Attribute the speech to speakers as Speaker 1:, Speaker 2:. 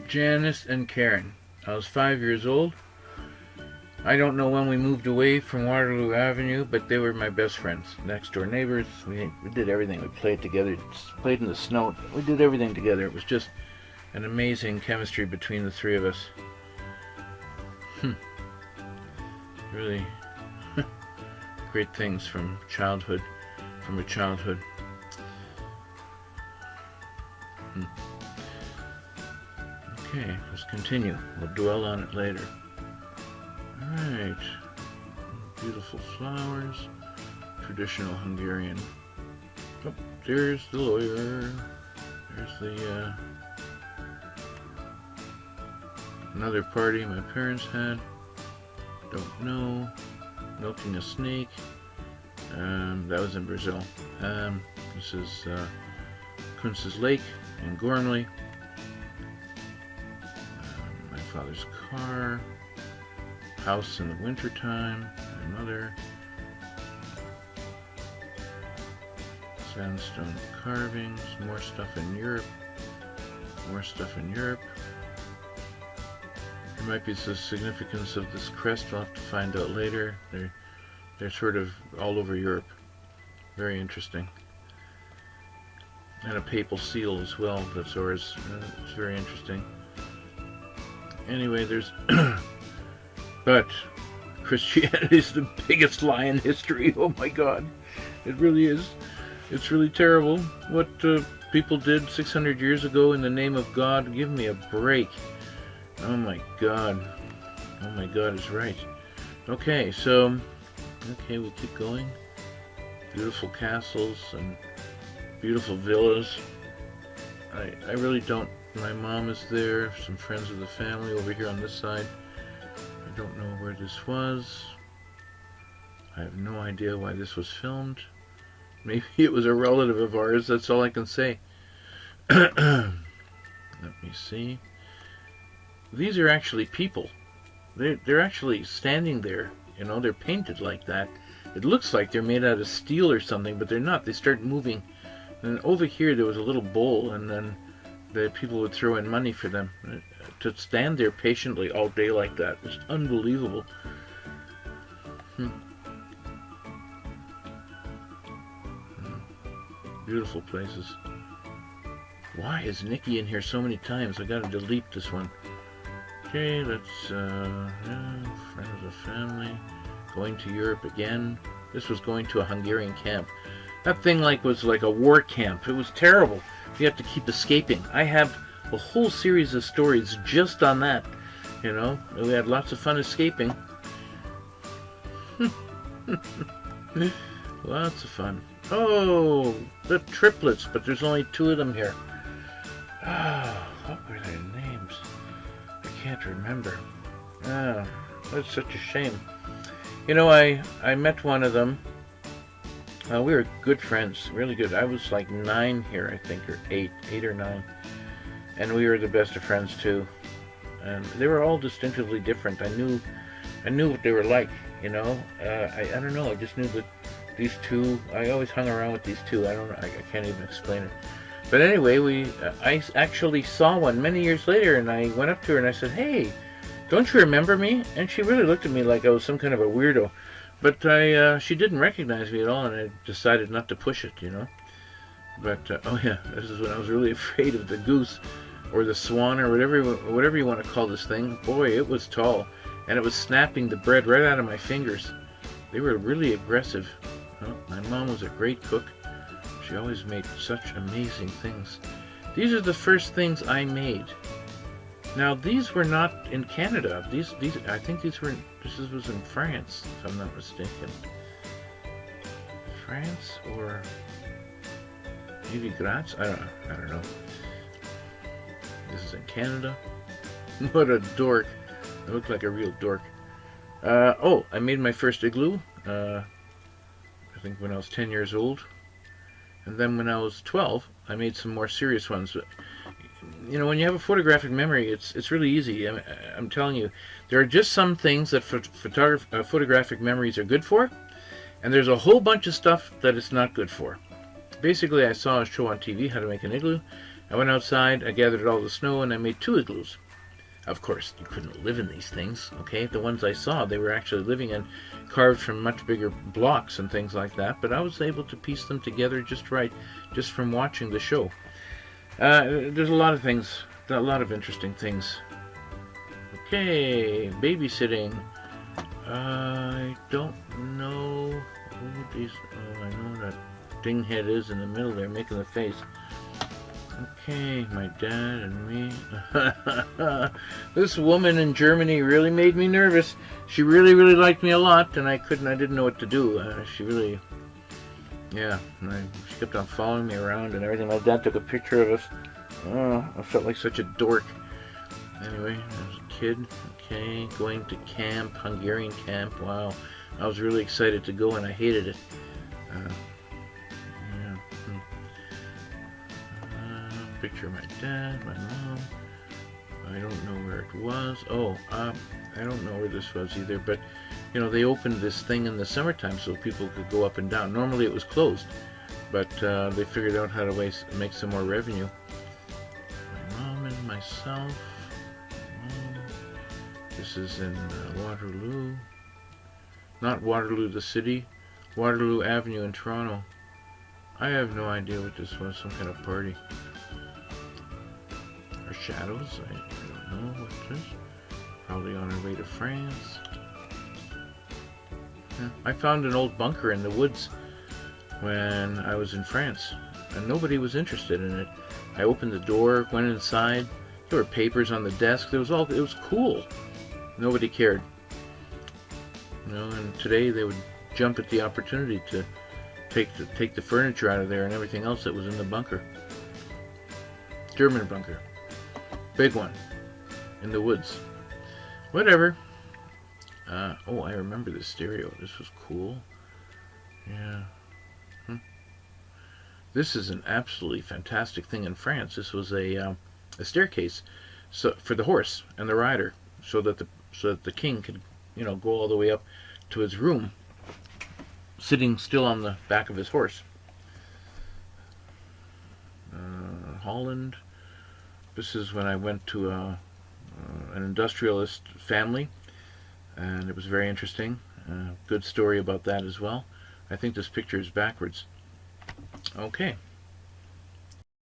Speaker 1: Janice and Karen. I was 5 years old. I don't know when we moved away from Waterloo Avenue, but they were my best friends. Next door neighbors. We did everything. We played together, played in the snow. We did everything together. It was just an amazing chemistry between the three of us. Really great things from childhood, from a childhood. Okay, let's continue. We'll dwell on it later. Alright. Beautiful flowers. Traditional Hungarian. Oh, there's the lawyer. There's the, another party my parents had. Don't know. Milking a snake. That was in Brazil. This is Kunz's Lake in Gormley. My father's car. House in the wintertime. My mother. Sandstone carvings. More stuff in Europe. More stuff in Europe. There might be some significance of this crest. We'll have to find out later. They're sort of all over Europe. Very interesting. And a papal seal as well. That's ours. It's very interesting. Anyway, there's... But Christianity is the biggest lie in history. Oh my God. It really is. It's really terrible. What people did 600 years ago in the name of God. Give me a break. Oh my God. Oh my God is right. Okay, so... Okay, we'll keep going. Beautiful castles and beautiful villas. I really don't... My mom is there. Some friends of the family over here on this side. I don't know where this was. I have no idea why this was filmed. Maybe it was a relative of ours. That's all I can say. Let me see. These are actually people. They're actually standing there. You know, they're painted like that. It looks like they're made out of steel or something, but they're not. They start moving. And over here there was a little bowl, and then the people would throw in money for them. To stand there patiently all day like that was unbelievable. Beautiful places. Why is Nikki in here so many times? I gotta delete this one. Okay, let's, friend of the family. Going to Europe again. This was going to a Hungarian camp. That thing was like a war camp. It was terrible. You have to keep escaping. I have a whole series of stories just on that. You know, we had lots of fun escaping. Lots of fun. Oh, the triplets, but there's only two of them here. Oh, what were their names? I can't remember. Oh, that's such a shame. You know, I met one of them. We were good friends, really good. I was like 9 here, I think, or 8 or 9. And we were the best of friends too. And they were all distinctively different. I knew what they were like, you know. I don't know, I just knew that these two, I always hung around with these two. I can't even explain it. But anyway, I actually saw one many years later, and I went up to her and I said, "Hey, don't you remember me?" And she really looked at me like I was some kind of a weirdo. But she didn't recognize me at all, and I decided not to push it, you know. But, oh yeah, this is when I was really afraid of the goose, or the swan, or whatever you want to call this thing. Boy, it was tall, and it was snapping the bread right out of my fingers. They were really aggressive. Well, my mom was a great cook. She always made such amazing things. These are the first things I made. Now, these were not in Canada. These I think this was in France, if I'm not mistaken. France or maybe Graz? I don't know. This is in Canada. What a dork. I look like a real dork. Oh, I made my first igloo. I think when I was 10 years old. And then when I was 12, I made some more serious ones. You know, when you have a photographic memory, it's really easy. I'm telling you, there are just some things that photographic memories are good for, and there's a whole bunch of stuff that it's not good for. Basically, I saw a show on TV, How to Make an Igloo, I went outside, I gathered all the snow, and I made 2 igloos. Of course, you couldn't live in these things, okay? The ones I saw, they were actually living in, carved from much bigger blocks and things like that, but I was able to piece them together just right, just from watching the show. There's a lot of things, a lot of interesting things. Okay, babysitting. I don't know who these, I know that dinghead is in the middle there making the face. Okay, my dad and me. This woman in Germany really made me nervous. She really liked me a lot, and I didn't know what to do. She really, yeah, she kept on following me around and everything. My dad took a picture of us. Oh, I felt like such a dork. Anyway, I was a kid. Okay, going to camp, Hungarian camp. Wow, I was really excited to go, and I hated it. Picture of my dad, my mom. I don't know where it was. Oh, I don't know where this was either, but you know, they opened this thing in the summertime so people could go up and down. Normally it was closed, but they figured out how to make some more revenue. My mom and myself. This is in Waterloo. Not Waterloo the city, Waterloo Avenue in Toronto. I have no idea what this was, some kind of party. Our shadows, I don't know what this is. Probably on our way to France. Yeah, I found an old bunker in the woods when I was in France, and nobody was interested in it. I opened the door, went inside. There were papers on the desk. It was cool. Nobody cared. You know, and today they would jump at the opportunity to take the furniture out of there and everything else that was in the bunker. German bunker. Big one. In the woods. Whatever. Oh, I remember this stereo. This was cool. Yeah. This is an absolutely fantastic thing in France. This was a staircase for the horse and the rider, so that the king could, you know, go all the way up to his room, sitting still on the back of his horse. Holland. This is when I went to an industrialist family, and it was very interesting. Good story about that as well. I think this picture is backwards. Okay.